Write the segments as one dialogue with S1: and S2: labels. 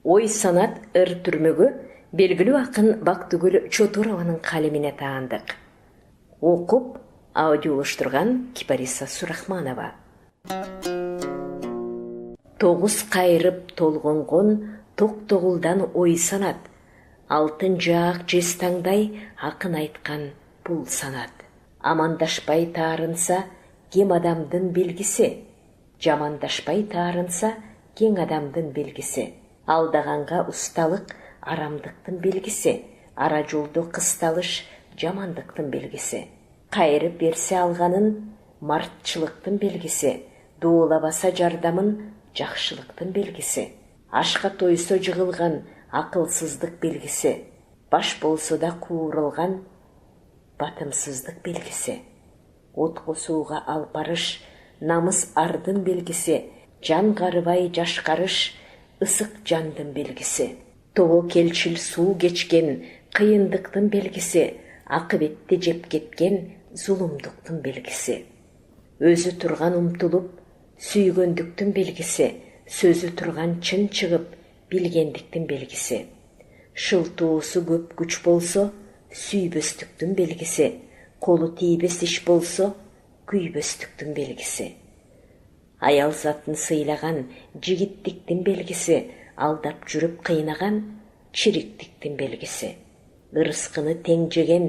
S1: Ой санат ыр түрмөгү белгилүү акын Бактыгүл Чотурованын калемине таандык. Окуп, аудиолоштурган Кипариса Сурахманова. Тогуз кайрып толгонгон токтогулдан ой санат, алтын жаак жез таңдай акын айткан бул санат. Амандашпай таарынса, кем адамдын белгиси, жамандашпай таарынса, кең адамдын белгиси. Алдаганга усталык арамдыктын белгиси, ара жолдо кысталыш жамандыктын белгиси. Кайрып берсе алганын мартчылыктын белгиси, доолабаса жардамын жакшылыктын белгиси. Ашка тойсо жыгылган акылсыздык белгиси, баш болсо да куурулган батымсыздык белгиси. Отко сууга алып барыш намыс ардын белгиси, жан карыбай жашкарыш ысык жандын белгиси. Того келчил суу кечкен кыйындыктын белгиси, акыбетти жеп кеткен зулумдуктун белгиси. Өзү турган умтулуп сүйгөндүктүн белгиси, сөзү турган чын чыгып билгендиктин белгиси. Шылтоосу көп күч болсо сүйбөстүктүн белгиси, колу тийбес иш болсо күйбөстүктүн белгиси. Аял затын сыйлаган жигиттиктин белгиси, алдап жүрүп кыйнаган чириктиктин белгиси. Ырыскыны тең жеген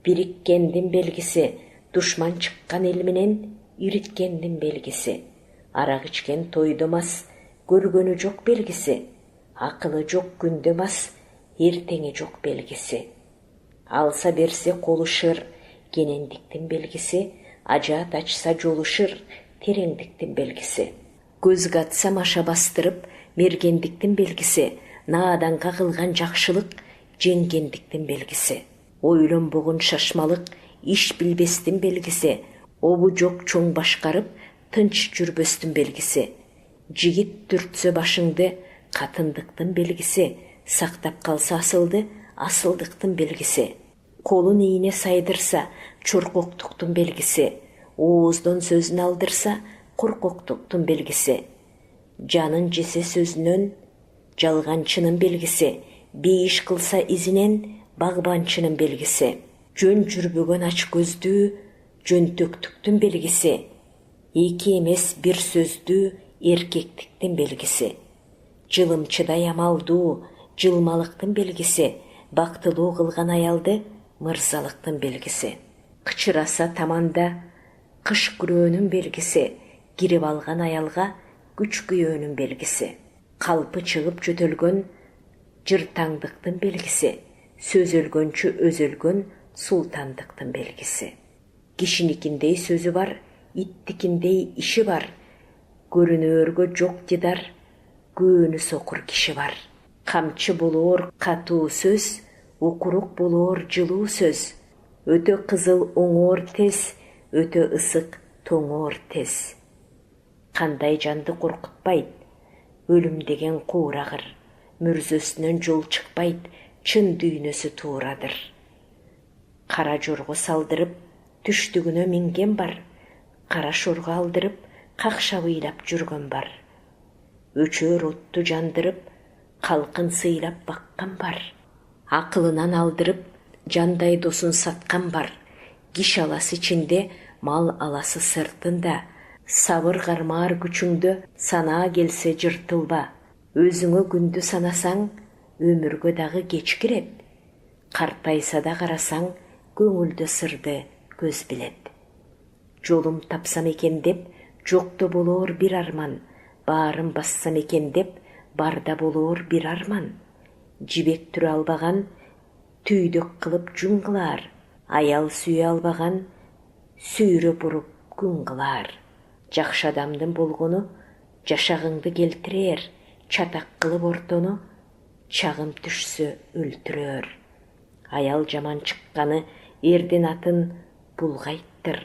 S1: бириккендин белгиси, душман чыккан эл менен ириткендин белгиси. Арак ичкен тойдо мас, көргөнү жок белгиси, акылы жок күндө мас, эртеңи жок белгиси. Алса берсе колушыр, кенендиктин белгиси, ажаат ачса жолушыр, тереңдиктин белгиси. Көзгө атса маша бастырып, мергендиктин белгиси, нааданга кылган жакшылык, жеңгендиктин белгиси. Ойлонбогон шашмалык, иш билбестин белгиси, обу жок чоң башкарып, тынч жүрбөстүн белгиси. Жигит түртсө башыңды, катындыктын белгиси, сактап калса асылды, асылдыктын белгиси. Колун ийине сайдырса, чоркоктуктун белгиси, ооздон сөзүн алдырса, коркоктуктун белгиси. Жанын жесе сөзүнөн, жалганчынын белгиси, бейиш кылса изинен, багбанчынын белгиси. Жөн жүрбөгөн ач көздүү, жөнтөктүктүн белгиси. Эки эмес бир сөздүү, эркектиктин белгиси. Жылымчыдай амалдуу, жылмалыктын белгиси, бактылуу кылган аялды мырзалыктын белгиси. Кычыраса таманда кыш күрөөнүн белгиси, кирип алган аялга күч күйөөнүн белгиси. Калпы чыгып жөтөлгөн жыртаңдыктын белгиси, сөз өлгөнчү өзөлгөн султандыктын белгиси. Кишиникиндей сөзү бар, иттикиндей иши бар, көрүнөөргө жок дидар, көөнү сокур киши бар. Камчы болоор катуу сөз, укурук болоор жылуу сөз, өтө кызыл оңоор тез, өтө ысык тоңоор тез. Кандай жанды коркутпайт, өлүм деген куурагыр, мүрзөсүнөн жол чыкпайт, чын дүйнөсү туурадыр. Кара жорго салдырып, түштүгүнө минген бар, кара шорго алдырып, какшап ыйлап жүргөн бар. Өчөр отту жандырып, калкын сыйлап баккан бар. Акылынан алдырып, жандай досун саткан бар. Киш аласы ичинде, мал аласы сыртында. Сабыр кармаар күчүңдө, санаа келсе жыртылба. Өзүңө күндү санасаң, өмүргө дагы кеч кирет. Картайса да карасаң, көңүлдө сырды көз билет. Жолум тапсам экен деп, жокто болоор бир арман. Баарын бассам экен деп, барда болоор бир арман. Жибек түрө албаган, түйдөк кылып жүн кылаар. Аял сүйө албаган, сүйрө буруп күн кылаар. Жакшы адамдын болгону жашагыңды келтирер, чатак кылып ортону чагым түшсө өлтүрөр. Аял жаман чыкканы эрдин атын булгайттыр.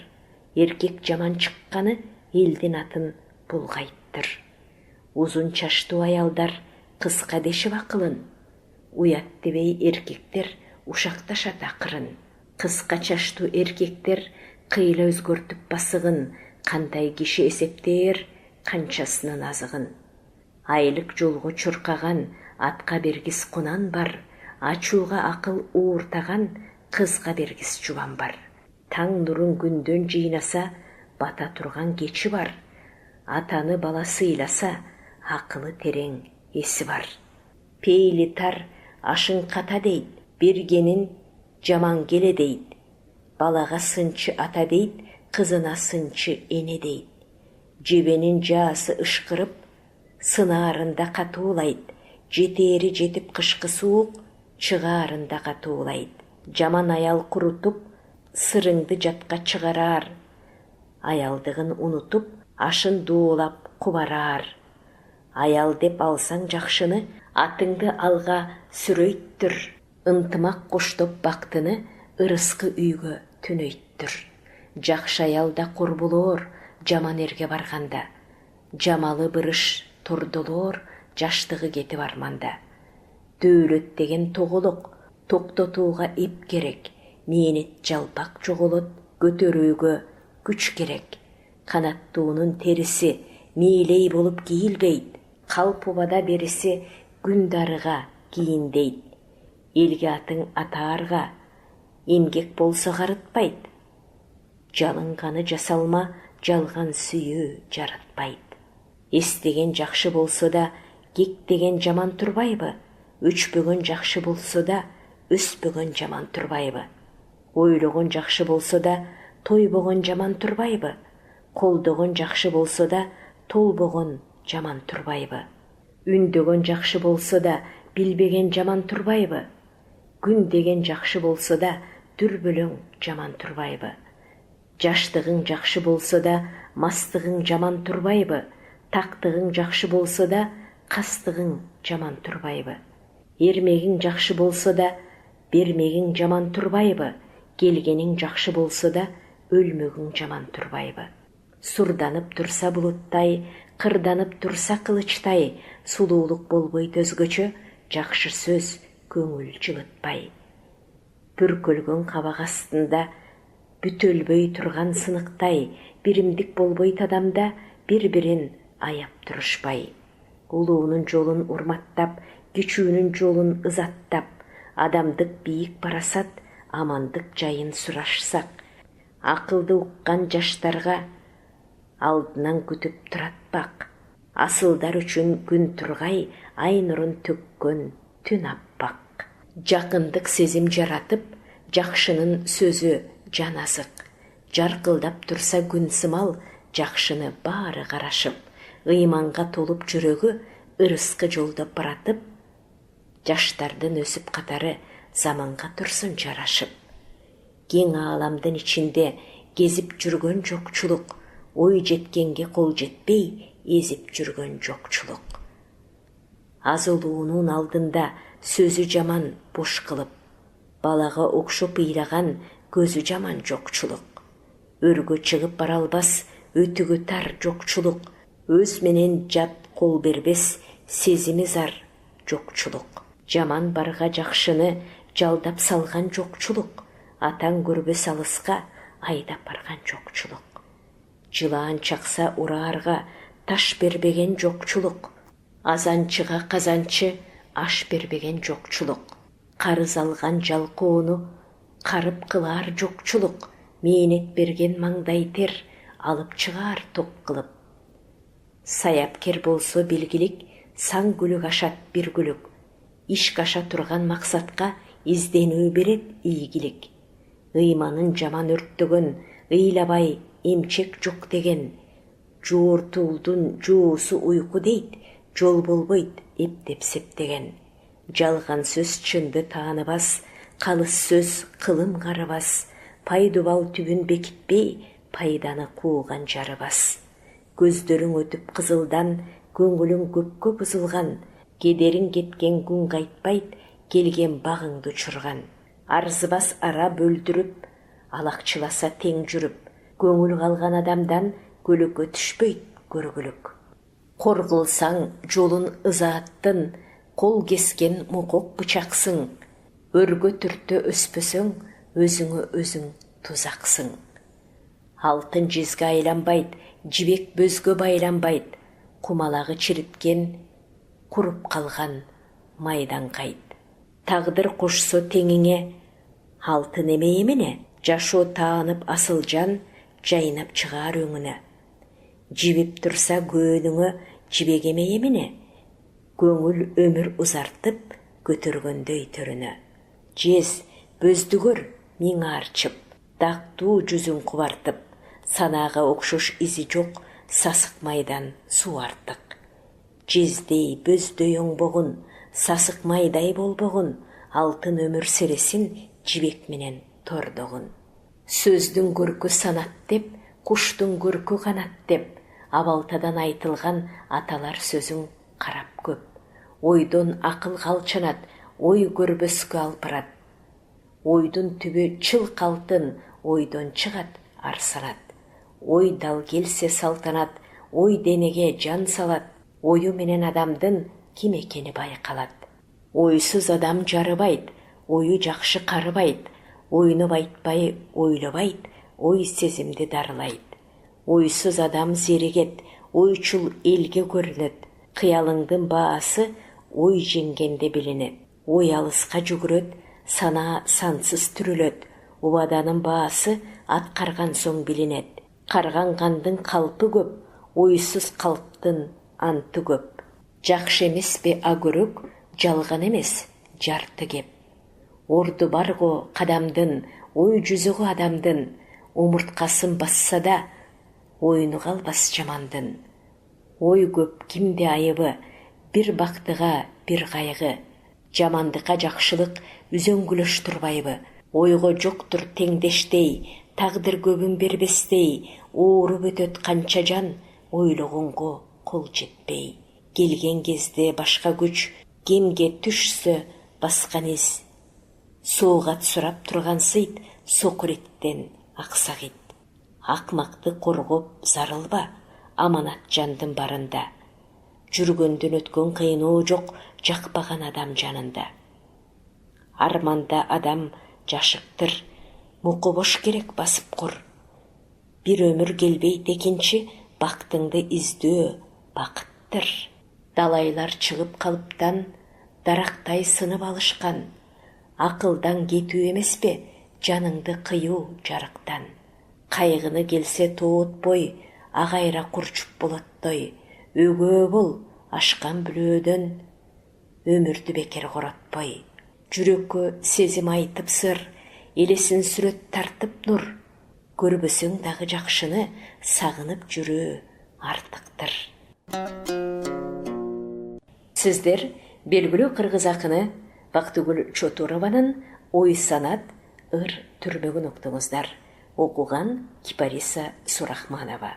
S1: Эркек жаман чыкканы элдин атын булгайттыр. Узун чачтуу аялдар кыска дешип акылын, уят дебей эркектер ушакташат акырын. Кыска чачтуу эркектер кыйла өзгөртүп басыгын, кандай киши эсептээр канчасынын азыгын. Айлык жолго чуркаган атқа бергіс қонан бар, ачуға ақыл уыртаған, қызға бергіс жуан бар. Таң нұрын күнден жинаса, бата тұрған кечі бар. Атаны бала сыйласа, ақылы терең есі бар. Пейілі тар, ашын қата дейд, бергенін жаман келе дейд. Балаға сынчы ата дейд, қызына сынчы ене дейд. Жебенін жасы ышқырып, сынарында қатулайд. Жетері жетіп қышқы суық, шығарында қатулайд. Жаман аял құрутып, сырыңды жатқа шығарар. Аялдығын ұнытып, ашын дуылап құбарар. Аял деп алсаң жақшыны, атыңды алға сүрейттір. Ынтымақ қоштып бақтыны, ырысқы үйгі түнейттір. Жақшы аялда құр болор, жаман ерге барғанда. Жамалы бұрыш тұрдылор, жаштығы кетіп арманда. Дөйлет деген тоғылық, тоқтатуға еп керек. Менет жалпақ жоғылыт, көтеруге күч керек. Қанаттуының терісі мейлей болып кейілбейд. Қалпубада берісі күндарыға кейіндейд. Елге атың атарға, емгек болса ғарытпайд. Жалынғаны жасалма, жалған сүйі жаратпайд. Естеген жақшы болса да, кектеген жаман тұрбайбы. Өчпөгін жақшы болса да, өспөгін жаман тұрбайбы. Ойлығын жақшы болса да, тойбығын жаман тұрбайбы. Қолдығын жақшы болса да, толбығын жаман тұрбайбы. Үндігін жақшы болса да, білбеген жаман тұрбайбы. Күн деген жақшы болса да, дүрбілің жаман тұрбайбы. Жаштығың жақшы болса да, мастығың жаман тұрбайбы. Тақтығың жақшы болса да, қастығың жаман тұрбайбы. Ермегің жақшы болса да, бермегің жаман тұрбайбы. Келгенің жақшы болса да, өлмегің жаман тұрбайбы. Сурданып тұрса бұлыттай, қырданып тұрса қылычтай, сұлулық болбой төзгөчө, жақшы сөз көңіл жылытпай. Бүркөлгөн қабақ астында, бүтөлбөй тұрған сынықтай, биримдик болбой тадамда, бір-бірін аяп тұрышпай. Улуунун жолун урматтап, кичүүнүн жолун ызаттап, адамдык бийик парасат, амандык жайын сурашсак, акылды уккан жаштарга алдынан күтүп туратпак. Асылдар үчүн күн тургай, ай нурун төккөн түн аппак. Жакындык сезим жаратып, жакшынын сөзү жан азык. Жаркылдап турса күн сымал, жакшыны баары карашып. Ыйманга толуп жүрөгү, ырыскы жолдо баратып. Жаштардын өсүп катары, заманга турсун жарашып. Кең ааламдын ичинде кезип жүргөн жокчулук, ой жеткенге кол жетпей, ezip жүргөн жокчулук. Азылуунун алдында сөзү жаман бош кылып, балага окшоп ыйраган көзү жаман жокчулук. Өргө чыгып бара албас, өтүгү тар жокчулук, өз менен жат кол бербес, сезими зар жокчулук. Жаман барга жакшыны жалдап салган жокчулук, атаң көрбөс алыска айдап барган жокчулук. Жылаан чакса ураарга таш бербеген жокчулук, азанчыга казанчы аш бербеген жокчулук. Карыз алган жалкоону карып кылар жокчулук, мээнет берген маңдай тер алып чыгаар ток кылып. Саяпкер болсо билгилик, саң күлүк ашат бир күлүк. Иш каша турган максатка изденүү берет ийгилик. Ыйманын жаман өрттөгөн, ыйлабай эмчек жок деген. Жууртуулдун жоосу уйку дейт, жол болбойт эптеп септеген. Жалган сөз чынды тааныбас, калыс сөз кылым карыбас. Пайдубал түбүн бекитпей, пайданы кууган жарыбас. Көздөрүң өтүп кызылдан, көңүлүң көпкө бузулган. Кедериң кеткен күн кайтпайт, келген багыңды учурган. Арзыбас ара бөлдүрүп, алакчыласа тең жүрүп. Көңүл калган адамдан көлөккө түшпөйт көргүлүк. Кор кылсаң жолун ызааттын, кол кескен мукок бычаксың. Өргө түртө өспөсөң, өзүңө өзүң тузаксың. Алтын жезге айланбайт, жибек бөзгө байланбайт. Кумалагы чириткен, куруп калган майдан кайт. Тагдыр кошсо теңиңе, алтын эме эмне? Жашоо таанып асыл жан, жайнап чыгаар өңүнө. Жибип турса көөнүңө, жибек эме эмне? Көңүл өмүр узартып, көтөргөндөй төрүнө. Жез, бөздүгөр, миң арчып, дактуу жүзүң кубартып, санаага окшош изи жок, сасык майдан суу артык. Жездей, бөздөй оңбогун, сасык майдай болбогун, алтын өмүр сересин жибек менен тордогун. Сөздүн көркү санат деп, куштун көркү канат деп, абалтадан айтылган аталар сөзүң карап көп. Ойдон акыл калчанат, ой көрбөскө алпырат. Ойдун түбү чылк алтын, ойдон чыгат ар санат. Ой дал келсе салтанат, ой денеге жан салат. Ою менен адамдын ким экени байкалат. Ойсуз адам жарыбайт, ою жакшы карыбайт. Ойнуп айтпай ойлобайт, ой сезимди дарылайт. Ойсуз адам зерегет, ойчул элге көрүнөт. Кыялыңдын баасы ой жеңгенде билинет. Ой алыска жүгүрөт, сана сансыз түрүлөт. Убаданын баасы аткарган соң билинет. Каргангандын калпы көп, ойсуз калптын анты көп. Жакшы эмеспи агөрөк, жалган эмес, жарты кеп. Орду барго кадамдын, ой жүзүгү адамдын, умурткасын басса да, ойну калбас жамандын. Ой көп кимде айыбы, бир бактыга бир кайгы. Жамандыкка жакшылык үзөңгүлөш турбайбы? Ойго жоктур теңдештей, тагдыр көбүн бербестей, ооруп өтөт канча жан, ойлогонго кол жетпей. Келген кезде башка күч, кемге түшсө баскан из. Соогат сурап турган сыйт, сокуреттен аксак ит. Акмакты коргоп зарылба, аманат жандын барында. Жүргөндөн өткөн кыйноо жок, жакпаган адам жанында. Арманда адам жашыктыр, муку бош керек басып кур. Бир өмүр келбейт экинчи, бактыңды издөө бакыттыр. Далайлар чыгып калыптан, дарактай сынып алышкан. Акылдан кетүү эмеспи, жаныңды кыюу жарыктан. Кайгыны келсе тоотпой, агайра курчуп болоттой. Өгөө бол, ашкан бүлөөдөн, өмүрдү бекер коротпой. Жүрөккө сезим айтып сыр, элесин сүрөт тартып нур. Көрбөсөң дагы жакшыны, сагынып жүрүү артыктыр. Сиздер белгилүү кыргыз акыны Бактыгүл Чотурованын ой санат ыр түрмөгүн уктуңуздар. Окуган Кипариса Сурахманова.